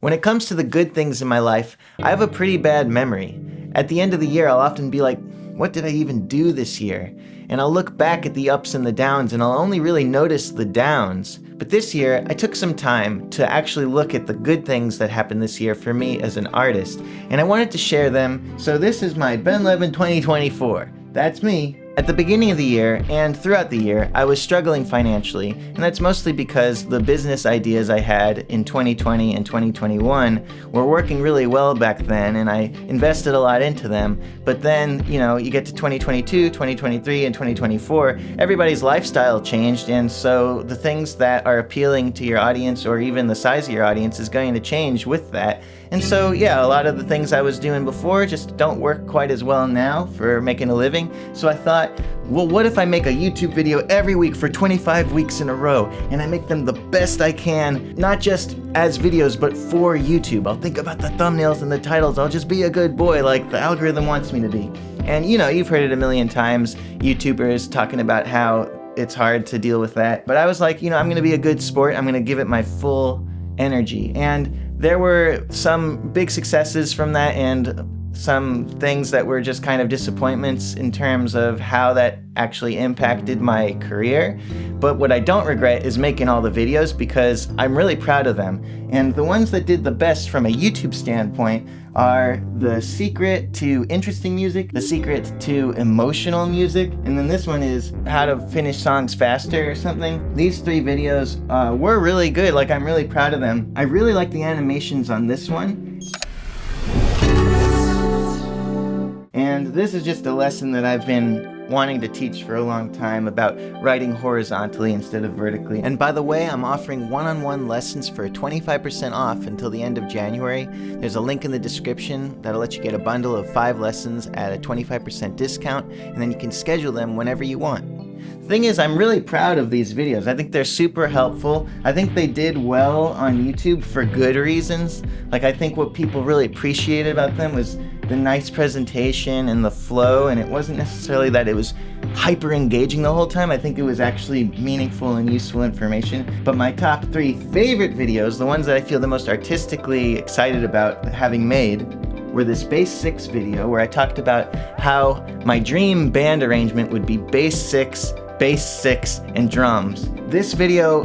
When it comes to the good things in my life, I have a pretty bad memory. At the end of the year, I'll often be like, what did I even do this year? And I'll look back at the ups and the downs and I'll only really notice the downs. But this year, I took some time to actually look at the good things that happened this year for me as an artist. And I wanted to share them, so this is my Ben Levin 2024. That's me. At the beginning of the year and throughout the year, I was struggling financially, and that's mostly because the business ideas I had in 2020 and 2021 were working really well back then, and I invested a lot into them. But then, you get to 2022, 2023, and 2024, everybody's lifestyle changed, and so the things that are appealing to your audience or even the size of your audience is going to change with that. And so, a lot of the things I was doing before just don't work quite as well now for making a living. So I thought, well, what if I make a YouTube video every week for 25 weeks in a row, and I make them the best I can, not just as videos, but for YouTube. I'll think about the thumbnails and the titles. I'll just be a good boy like the algorithm wants me to be. And you've heard it a million times, YouTubers talking about how it's hard to deal with that. But I was like, I'm gonna be a good sport. I'm gonna give it my full energy. And there were some big successes from that and some things that were just kind of disappointments in terms of how that actually impacted my career. But what I don't regret is making all the videos because I'm really proud of them. And the ones that did the best from a YouTube standpoint are The Secret to Interesting Music, The Secret to Emotional Music, and then this one is How to Finish Songs Faster or something. These three videos were really good. I'm really proud of them. I really like the animations on this one. And this is just a lesson that I've been wanting to teach for a long time about writing horizontally instead of vertically. And by the way, I'm offering one-on-one lessons for 25% off until the end of January. There's a link in the description that'll let you get a bundle of 5 lessons at a 25% discount, and then you can schedule them whenever you want. The thing is, I'm really proud of these videos. I think they're super helpful. I think they did well on YouTube for good reasons. I think what people really appreciated about them was the nice presentation and the flow, and it wasn't necessarily that it was hyper engaging the whole time. I think it was actually meaningful and useful information. But my top 3 favorite videos, the ones that I feel the most artistically excited about having made, were this bass 6 video where I talked about how my dream band arrangement would be bass 6, and drums. This video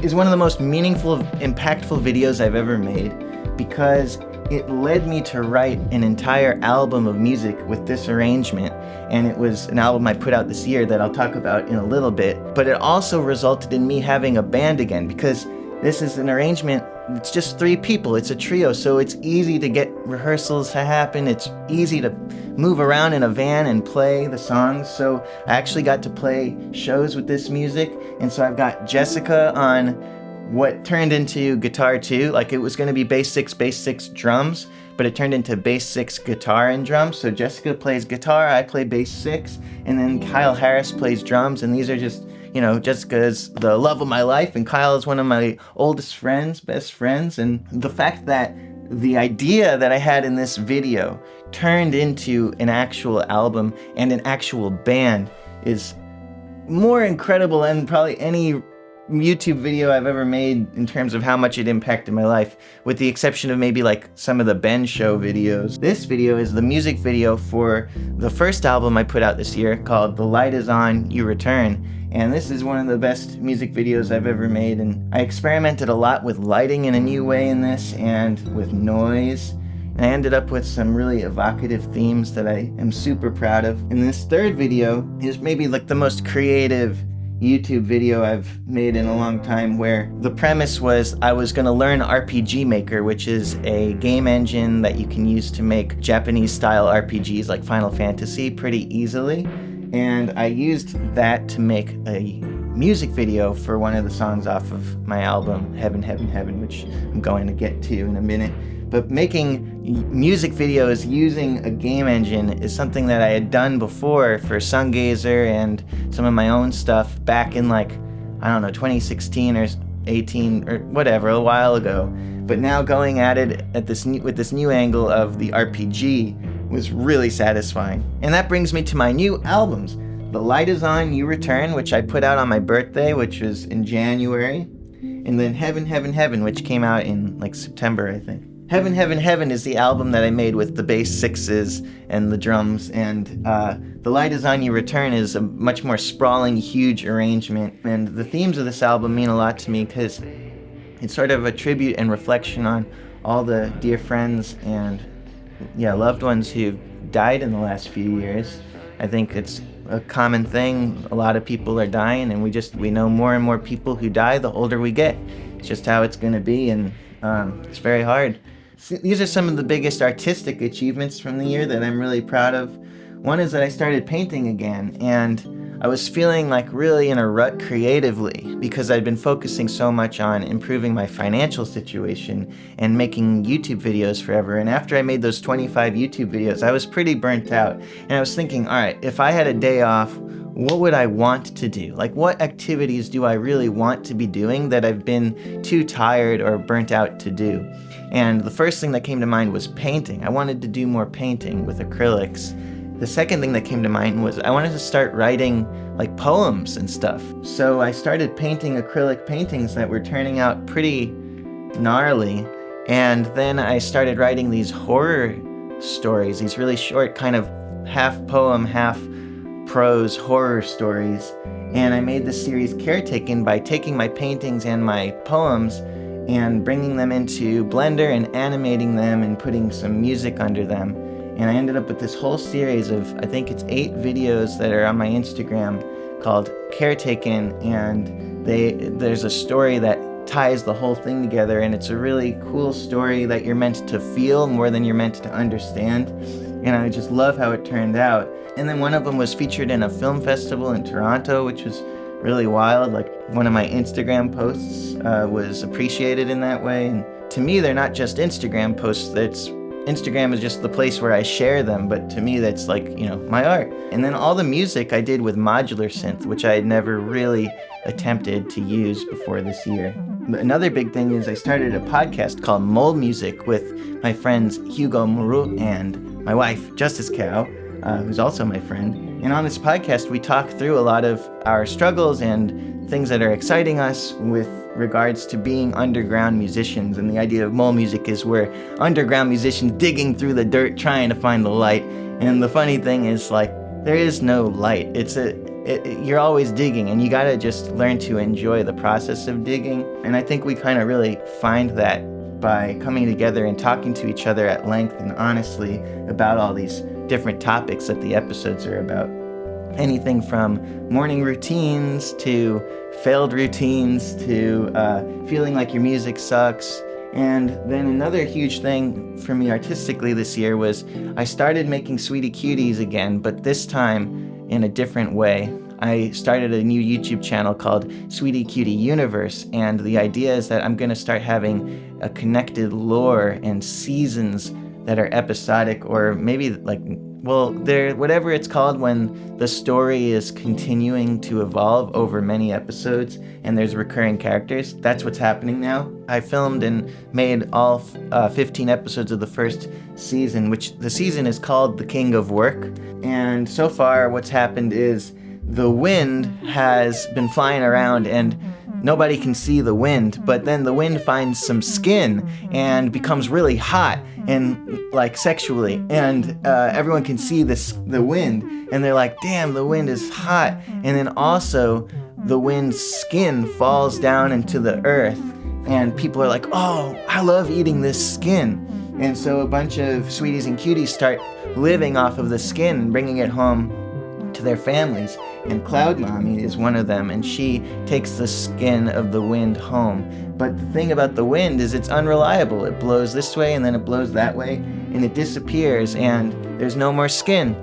is one of the most meaningful, impactful videos I've ever made because it led me to write an entire album of music with this arrangement, and it was an album I put out this year that I'll talk about in a little bit. But it also resulted in me having a band again because this is an arrangement. It's just 3 people. It's a trio, so it's easy to get rehearsals to happen. It's easy to move around in a van and play the songs. So I actually got to play shows with this music, and so I've got Jessica on what turned into guitar 2. It was going to be bass 6, drums, but it turned into bass 6, guitar and drums. So Jessica plays guitar, I play bass 6, and then Kyle Harris plays drums, and these are just Jessica's the love of my life, and Kyle is one of my oldest friends, best friends. And the fact that the idea that I had in this video turned into an actual album and an actual band is more incredible than probably any YouTube video I've ever made in terms of how much it impacted my life, with the exception of maybe some of the Ben Show videos. This video is the music video for the first album I put out this year called The Light Is On, You Return. And this is one of the best music videos I've ever made, and I experimented a lot with lighting in a new way in this and with noise. And I ended up with some really evocative themes that I am super proud of. And this third video is maybe the most creative YouTube video I've made in a long time, where the premise was I was going to learn RPG Maker, which is a game engine that you can use to make Japanese style RPGs like Final Fantasy pretty easily. And I used that to make a music video for one of the songs off of my album, Heaven, Heaven, Heaven, which I'm going to get to in a minute. But making music videos using a game engine is something that I had done before for Sungazer and some of my own stuff back in 2016 or 18 or whatever, a while ago. But now going at it with this new angle of the RPG was really satisfying. And that brings me to my new albums. The Light Is On, You Return, which I put out on my birthday, which was in January. and then Heaven, Heaven, Heaven, which came out in like September, I think. Heaven, Heaven, Heaven is the album that I made with the bass sixes and the drums, and The Light Is On You Return is a much more sprawling, huge arrangement. And the themes of this album mean a lot to me because it's sort of a tribute and reflection on all the dear friends and loved ones who died in the last few years. I think it's a common thing. A lot of people are dying, and we know more and more people who die the older we get. It's just how it's going to be, and it's very hard. These are some of the biggest artistic achievements from the year that I'm really proud of. One is that I started painting again, and I was feeling like really in a rut creatively because I'd been focusing so much on improving my financial situation and making YouTube videos forever. And after I made those 25 YouTube videos, I was pretty burnt out. And I was thinking, all right, if I had a day off, what would I want to do? Like, what activities do I really want to be doing that I've been too tired or burnt out to do? And the first thing that came to mind was painting. I wanted to do more painting with acrylics. The second thing that came to mind was I wanted to start writing like poems and stuff. So I started painting acrylic paintings that were turning out pretty gnarly. And then I started writing these horror stories, these really short kind of half poem, half prose horror stories. And I made this series Caretaken by taking my paintings and my poems and bringing them into Blender and animating them and putting some music under them. And I ended up with this whole series of, I think it's 8 videos that are on my Instagram called Caretaken, and there's a story that ties the whole thing together, and it's a really cool story that you're meant to feel more than you're meant to understand. And I just love how it turned out. And then one of them was featured in a film festival in Toronto, which was really wild. Like, one of my Instagram posts was appreciated in that way. And to me, they're not just Instagram posts. Instagram is just the place where I share them, but to me that's like, my art. And then all the music I did with modular synth, which I had never really attempted to use before this year. But another big thing is I started a podcast called Mole Music with my friends Hugo Moreau and my wife, Justice Cow, who's also my friend. And on this podcast, we talk through a lot of our struggles and things that are exciting us with regards to being underground musicians. And the idea of mole music is we're underground musicians digging through the dirt trying to find the light. And the funny thing is, like, there is no light. You're always digging, and you gotta just learn to enjoy the process of digging. And I think we kind of really find that by coming together and talking to each other at length and honestly about all these different topics that the episodes are about. Anything from morning routines to failed routines to feeling like your music sucks. And then another huge thing for me artistically this year was I started making Sweetie Cuties again, but this time in a different way. I started a new YouTube channel called Sweetie Cutie Universe, and the idea is that I'm going to start having a connected lore and seasons that are episodic, or maybe they're whatever it's called when the story is continuing to evolve over many episodes and there's recurring characters. That's what's happening now. I filmed and made all 15 episodes of the first season, which the season is called The King of Work. And so far what's happened is the wind has been flying around and nobody can see the wind, but then the wind finds some skin and becomes really hot and like sexually, and everyone can see the wind, and they're like, damn, the wind is hot. And then also the wind's skin falls down into the earth, and people are like, oh, I love eating this skin. And so a bunch of sweeties and cuties start living off of the skin and bringing it home to their families. And Cloud Mommy is one of them, and she takes the skin of the wind home. But the thing about the wind is it's unreliable. It blows this way and then it blows that way, and it disappears, and there's no more skin.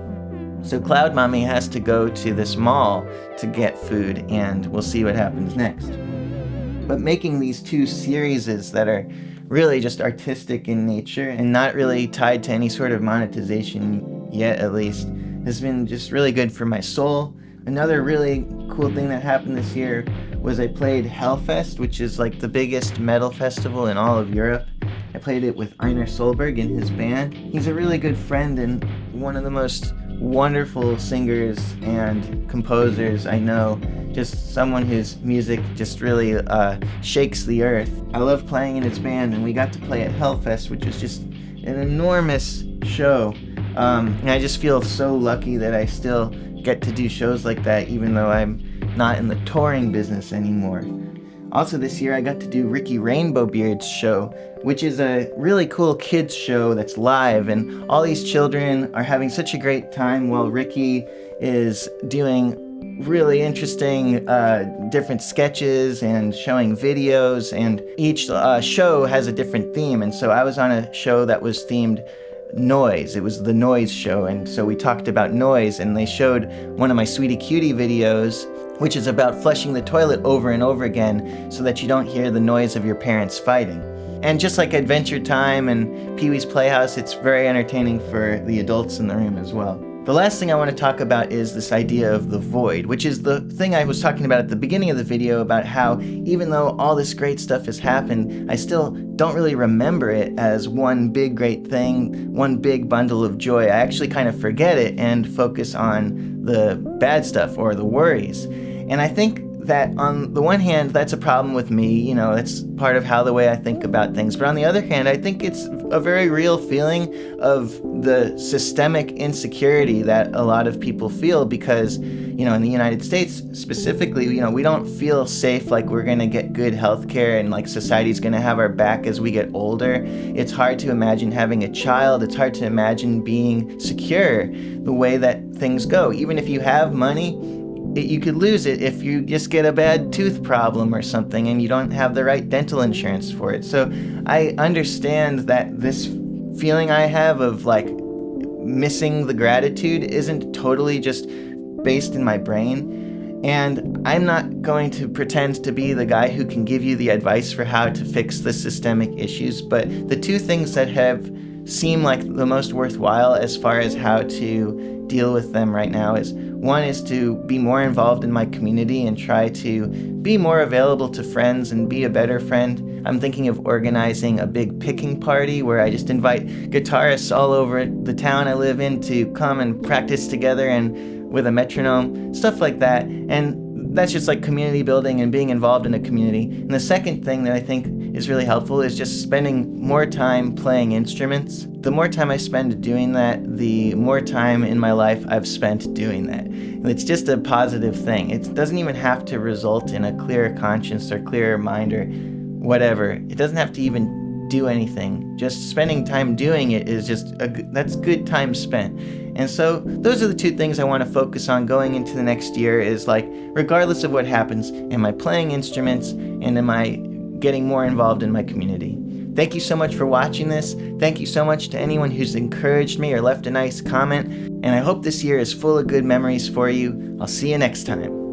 So Cloud Mommy has to go to this mall to get food, and we'll see what happens next. But making these 2 series that are really just artistic in nature and not really tied to any sort of monetization yet, at least, has been just really good for my soul. Another really cool thing that happened this year was I played Hellfest, which is like the biggest metal festival in all of Europe. I played it with Einar Solberg and his band. He's a really good friend and one of the most wonderful singers and composers I know, just someone whose music just really shakes the earth. I love playing in his band, and we got to play at Hellfest, which was just an enormous show. And I just feel so lucky that I still get to do shows like that, even though I'm not in the touring business anymore. Also this year I got to do Ricky Rainbowbeard's show, which is a really cool kids show that's live, and all these children are having such a great time while Ricky is doing really interesting different sketches and showing videos, and each show has a different theme. And so I was on a show that was themed noise. It was the noise show, and so we talked about noise, and they showed one of my Sweetie Cutie videos, which is about flushing the toilet over and over again so that you don't hear the noise of your parents fighting. And just like Adventure Time and Pee-wee's Playhouse, it's very entertaining for the adults in the room as well. The last thing I want to talk about is this idea of the void, which is the thing I was talking about at the beginning of the video, about how even though all this great stuff has happened, I still don't really remember it as one big great thing, one big bundle of joy. I actually kind of forget it and focus on the bad stuff or the worries. And I think that on the one hand, that's a problem with me, you know, it's part of how the way I think about things. But on the other hand, I think it's a very real feeling of the systemic insecurity that a lot of people feel because, you know, in the United States specifically, you know, we don't feel safe, like we're going to get good health care and like society's going to have our back as we get older. It's hard to imagine having a child. It's hard to imagine being secure the way that things go. Even if you have money, you could lose it if you just get a bad tooth problem or something and you don't have the right dental insurance for it. So I understand that this feeling I have of like missing the gratitude isn't totally just based in my brain. And I'm not going to pretend to be the guy who can give you the advice for how to fix the systemic issues, but the two things that have seem like the most worthwhile as far as how to deal with them right now is, one is to be more involved in my community and try to be more available to friends and be a better friend. I'm thinking of organizing a big picking party where I just invite guitarists all over the town I live in to come and practice together and with a metronome, stuff like that. And that's just like community building and being involved in a community. And the second thing that I think is really helpful is just spending more time playing instruments. The more time I spend doing that, the more time in my life I've spent doing that. And it's just a positive thing. It doesn't even have to result in a clearer conscience or clearer mind or whatever. It doesn't have to even do anything. Just spending time doing it is just that's good time spent. And so those are the two things I want to focus on going into the next year, is like, regardless of what happens, am I playing instruments and am I getting more involved in my community? Thank you so much for watching this. Thank you so much to anyone who's encouraged me or left a nice comment. And I hope this year is full of good memories for you. I'll see you next time.